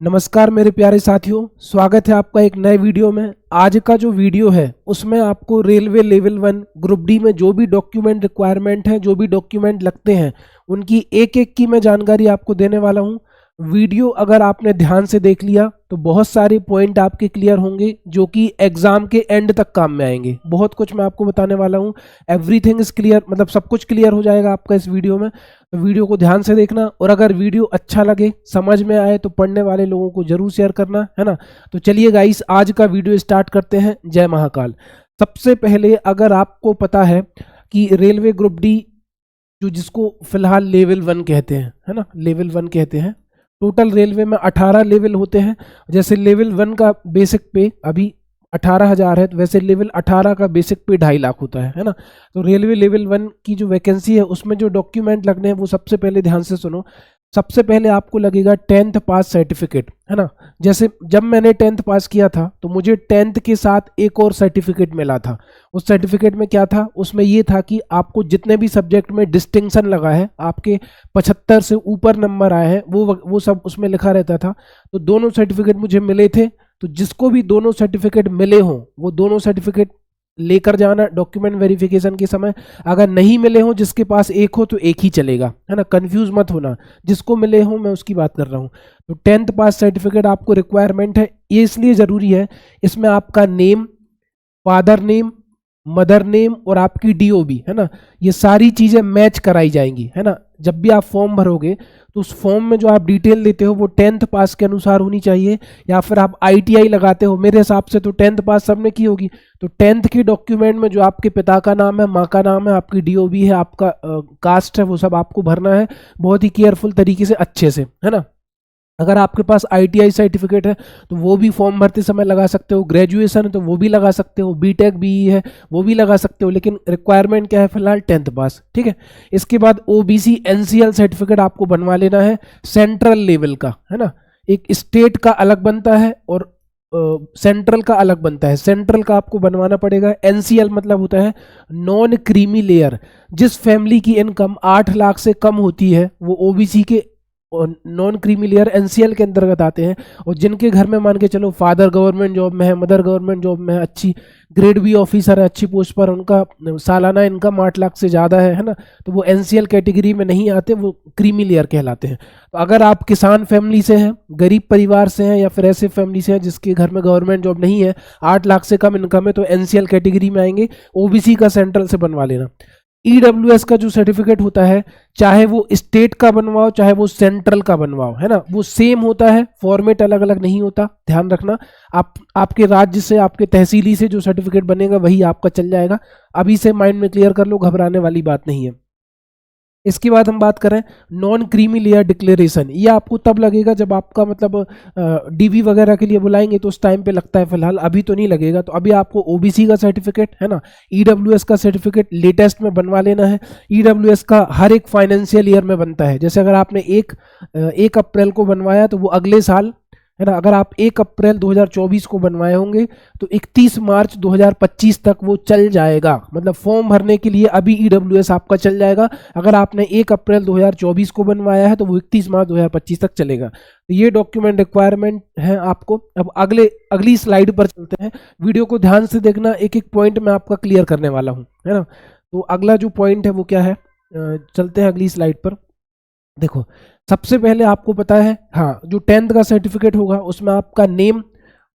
नमस्कार मेरे प्यारे साथियों, स्वागत है आपका एक नए वीडियो में। आज का जो वीडियो है उसमें आपको रेलवे लेवल 1 ग्रुप डी में जो भी डॉक्यूमेंट रिक्वायरमेंट है, जो भी डॉक्यूमेंट लगते हैं, उनकी एक एक की मैं जानकारी आपको देने वाला हूं। वीडियो अगर आपने ध्यान से देख लिया तो बहुत सारे पॉइंट आपके क्लियर होंगे जो कि एग्जाम के एंड तक काम में आएंगे। बहुत कुछ मैं आपको बताने वाला हूं। एवरीथिंग इज क्लियर, मतलब सब कुछ क्लियर हो जाएगा आपका इस वीडियो में। तो वीडियो को ध्यान से देखना, और अगर वीडियो अच्छा लगे, समझ में आए, तो पढ़ने वाले लोगों को जरूर शेयर करना, है ना। तो चलिए गाइस, आज का वीडियो स्टार्ट करते हैं। जय महाकाल। सबसे पहले अगर आपको पता है कि रेलवे ग्रुप डी जो जिसको फिलहाल लेवल 1 कहते हैं, है ना, लेवल 1 कहते हैं। टोटल रेलवे में 18 लेवल होते हैं। जैसे लेवल 1 का बेसिक पे अभी 18,000 है, तो वैसे लेवल 18 का बेसिक पे 2.5 लाख होता है ना। तो रेलवे लेवल 1 की जो वैकेंसी है उसमें जो डॉक्यूमेंट लगने हैं वो सबसे पहले ध्यान से सुनो। सबसे पहले आपको लगेगा 10th पास सर्टिफिकेट, है ना। जैसे जब मैंने 10th पास किया था तो मुझे 10th के साथ एक और सर्टिफिकेट मिला था। उस सर्टिफिकेट में क्या था? उसमें ये था कि आपको जितने भी सब्जेक्ट में डिस्टिंक्शन लगा है, आपके 75 से ऊपर नंबर आए हैं, वो सब उसमें लिखा रहता था। तो दोनों सर्टिफिकेट मुझे मिले थे। तो जिसको भी दोनों सर्टिफिकेट मिले हों वो दोनों सर्टिफिकेट लेकर जाना डॉक्यूमेंट वेरिफिकेशन के समय। अगर नहीं मिले हों, जिसके पास एक हो तो एक ही चलेगा, है ना। कंफ्यूज मत होना, जिसको मिले हों मैं उसकी बात कर रहा हूँ। तो 10th पास सर्टिफिकेट आपको रिक्वायरमेंट है। ये इसलिए ज़रूरी है, इसमें आपका name, father name, mother name और आपकी डीओबी, है ना, ये सारी चीज़ें मैच कराई जाएंगी, है ना। जब भी आप फॉर्म भरोगे तो उस फॉर्म में जो आप डिटेल देते हो वो 10th पास के अनुसार होनी चाहिए। या फिर आप आईटीआई लगाते हो, मेरे हिसाब से तो 10th पास सबने की होगी। तो 10th के डॉक्यूमेंट में जो आपके पिता का नाम है, माँ का नाम है, आपकी डीओबी है, आपका कास्ट है, वो सब आपको भरना है बहुत ही केयरफुल तरीके से, अच्छे से, है ना। अगर आपके पास आईटीआई सर्टिफिकेट है तो वो भी फॉर्म भरते समय लगा सकते हो। ग्रेजुएशन है तो वो भी लगा सकते हो। बीटेक बीई है वो भी लगा सकते हो। लेकिन रिक्वायरमेंट क्या है? फिलहाल 10th पास, ठीक है। इसके बाद ओबीसी एनसीएल सर्टिफिकेट आपको बनवा लेना है, सेंट्रल लेवल का, है ना। एक स्टेट का अलग बनता है और सेंट्रल का अलग बनता है। सेंट्रल का आपको बनवाना पड़ेगा। एनसीएल मतलब होता है नॉन क्रीमी लेयर। जिस फैमिली की इनकम 8 लाख से कम होती है वो ओबीसी के नॉन क्रीमी लेयर एनसीएल के अंतर्गत आते हैं। और जिनके घर में मान के चलो फादर गवर्नमेंट जॉब में है, मदर गवर्नमेंट जॉब में है, अच्छी ग्रेड बी ऑफिसर है, अच्छी पोस्ट पर, उनका सालाना इनकम 8 लाख से ज़्यादा है ना, तो वो एनसीएल कैटेगरी में नहीं आते, वो क्रीमी लेयर कहलाते हैं। तो अगर आप किसान फैमिली से हैं, गरीब परिवार से हैं, या फिर ऐसे फैमिली से हैं जिसके घर में गवर्नमेंट जॉब नहीं है, 8 लाख से कम इनकम है, तो एनसीएल कैटेगरी में आएंगे। ओबीसी का सेंट्रल से बनवा लेना। ईडब्ल्यूएस का जो सर्टिफिकेट होता है, चाहे वो स्टेट का बनवाओ चाहे वो सेंट्रल का बनवाओ, है ना, वो सेम होता है, फॉर्मेट अलग अलग नहीं होता, ध्यान रखना। आपके राज्य से, आपके तहसीली से जो सर्टिफिकेट बनेगा वही आपका चल जाएगा। अभी से माइंड में क्लियर कर लो, घबराने वाली बात नहीं है। इसके बाद हम बात करें नॉन क्रीमी लेयर डिक्लेरेशन। ये आपको तब लगेगा जब आपका मतलब डीवी वगैरह के लिए बुलाएंगे तो उस टाइम पे लगता है, फिलहाल अभी तो नहीं लगेगा। तो अभी आपको ओबीसी का सर्टिफिकेट, है ना, ईडब्ल्यूएस का सर्टिफिकेट लेटेस्ट में बनवा लेना है। ईडब्ल्यूएस का हर एक फाइनेंशियल ईयर में बनता है। जैसे अगर आपने 1 अप्रैल को बनवाया तो वो अगले साल, है ना, अगर आप 1 अप्रैल 2024 को बनवाए होंगे तो 31 मार्च 2025 तक वो चल जाएगा। मतलब फॉर्म भरने के लिए अभी ईडब्ल्यूएस आपका चल जाएगा। अगर आपने 1 अप्रैल 2024 को बनवाया है तो वो 31 मार्च 2025 तक चलेगा। तो ये डॉक्यूमेंट रिक्वायरमेंट है आपको। अब अगली स्लाइड पर चलते हैं। वीडियो को ध्यान से देखना, एक एक पॉइंट मैं आपका क्लियर करने वाला हूँ, है ना। तो अगला जो पॉइंट है वो क्या है, चलते हैं अगली स्लाइड पर। देखो, सबसे पहले आपको पता है, हाँ, जो 10th का सर्टिफिकेट होगा उसमें आपका name,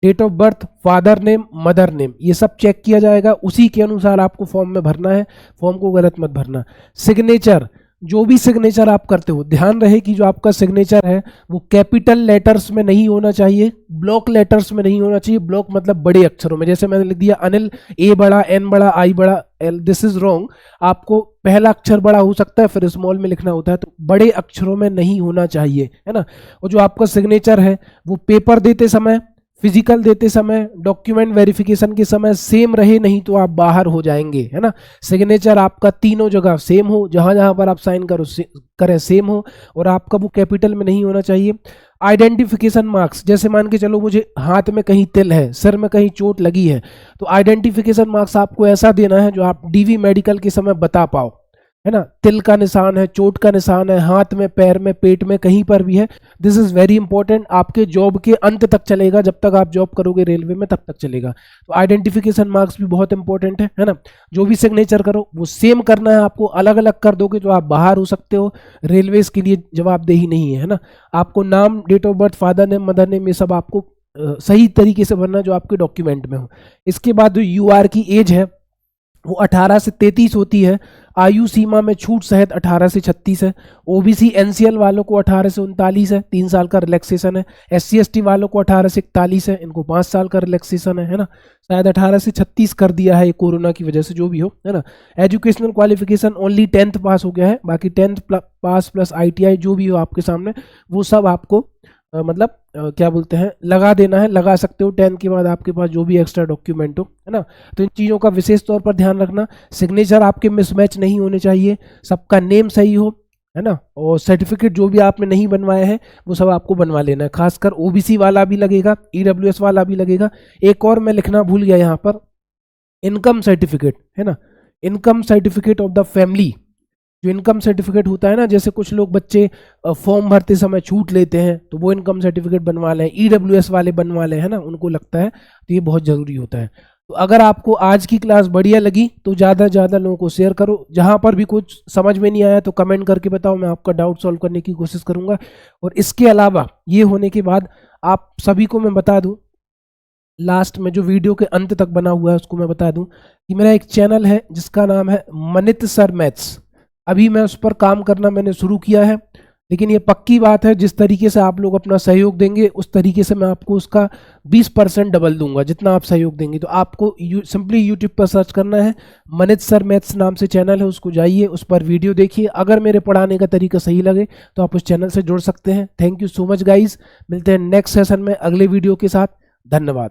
date of birth, father name, mother name, ये सब चेक किया जाएगा। उसी के अनुसार आपको फॉर्म में भरना है। फॉर्म को गलत मत भरना। सिग्नेचर, जो भी सिग्नेचर आप करते हो, ध्यान रहे कि जो आपका सिग्नेचर है वो कैपिटल लेटर्स में नहीं होना चाहिए, ब्लॉक लेटर्स में नहीं होना चाहिए। ब्लॉक मतलब बड़े अक्षरों में। जैसे मैंने लिख दिया अनिल, ए बड़ा, एन बड़ा, आई बड़ा, एल, दिस इज रॉन्ग। आपको पहला अक्षर बड़ा हो सकता है, फिर स्मॉल में लिखना होता है, तो बड़े अक्षरों में नहीं होना चाहिए, है ना। और जो आपका सिग्नेचर है वो पेपर देते समय, फिजिकल देते समय, डॉक्यूमेंट वेरिफिकेशन के समय सेम रहे, नहीं तो आप बाहर हो जाएंगे, है ना। सिग्नेचर आपका तीनों जगह सेम हो, जहां जहां पर आप साइन करें सेम हो, और आपका वो कैपिटल में नहीं होना चाहिए। आइडेंटिफिकेशन मार्क्स, जैसे मान के चलो मुझे हाथ में कहीं तिल है, सिर में कहीं चोट लगी है, तो आइडेंटिफिकेशन मार्क्स आपको ऐसा देना है जो आप डीवी मेडिकल के समय बता पाओ, है ना, तिल का निशान है, चोट का निशान है, हाथ में, पैर में, पेट में, कहीं पर भी है। दिस इज वेरी इंपॉर्टेंट, आपके जॉब के अंत तक चलेगा, जब तक आप जॉब करोगे रेलवे में तब तक चलेगा। तो आइडेंटिफिकेशन मार्क्स भी बहुत इंपॉर्टेंट है ना। जो भी सिग्नेचर करो वो सेम करना है आपको, अलग अलग कर दोगे तो आप बाहर हो सकते हो, रेलवे के लिए जवाबदेही नहीं है ना। आपको नाम, date of birth, father name, mother name, ये सब आपको सही तरीके से भरना जो आपके डॉक्यूमेंट में हो। इसके बाद जो यूआर की एज है वो 18 से 33 होती है। आयु सीमा में छूट सहित 18 से 36 है। ओबीसी एनसीएल वालों को 18 से 39 है, 3 साल का रिलैक्सेशन है। एससी एसटी वालों को 18 से 41 है, इनको 5 साल का रिलैक्सेशन है ना। शायद 18 से 36 कर दिया है ये कोरोना की वजह से, जो भी हो, है ना। एजुकेशनल क्वालिफिकेशन ओनली 10th पास हो गया है, बाकी 10th पास प्लस ITI जो भी हो आपके सामने वो सब आपको मतलब क्या बोलते हैं लगा देना है, लगा सकते हो 10 के बाद आपके पास जो भी एक्स्ट्रा डॉक्यूमेंट हो, है ना। तो इन चीज़ों का विशेष तौर पर ध्यान रखना, सिग्नेचर आपके मिसमैच नहीं होने चाहिए, सबका नेम सही हो, है ना। और सर्टिफिकेट जो भी आपने नहीं बनवाए हैं वो सब आपको बनवा लेना है, खासकर OBC वाला भी लगेगा, EWS वाला भी लगेगा। एक और मैं लिखना भूल गया यहाँ पर, इनकम सर्टिफिकेट, है ना, income certificate of the family. जो इनकम सर्टिफिकेट होता है ना, जैसे कुछ लोग बच्चे फॉर्म भरते समय छूट लेते हैं तो वो इनकम सर्टिफिकेट बनवा लें, EWS वाले बनवा लें, है ना, उनको लगता है तो ये बहुत ज़रूरी होता है। तो अगर आपको आज की क्लास बढ़िया लगी तो ज़्यादा से ज़्यादा लोगों को शेयर करो। जहाँ पर भी कुछ समझ में नहीं आया तो कमेंट करके बताओ, मैं आपका डाउट सॉल्व करने की कोशिश करूँगा। और इसके अलावा ये होने के बाद आप सभी को मैं बता दूँ, लास्ट में जो वीडियो के अंत तक बना हुआ है उसको मैं बता दूं कि मेरा एक चैनल है जिसका नाम है मनित सर मैथ्स। अभी मैं उस पर काम करना मैंने शुरू किया है, लेकिन ये पक्की बात है जिस तरीके से आप लोग अपना सहयोग देंगे उस तरीके से मैं आपको उसका 20% डबल दूंगा, जितना आप सहयोग देंगे। तो आपको सिंपली यूट्यूब पर सर्च करना है, मनित सर मैथ्स नाम से चैनल है, उसको जाइए, उस पर वीडियो देखिए। अगर मेरे पढ़ाने का तरीका सही लगे तो आप उस चैनल से जुड़ सकते हैं। Thank you so much guys, मिलते हैं नेक्स्ट सेशन में अगले वीडियो के साथ। धन्यवाद।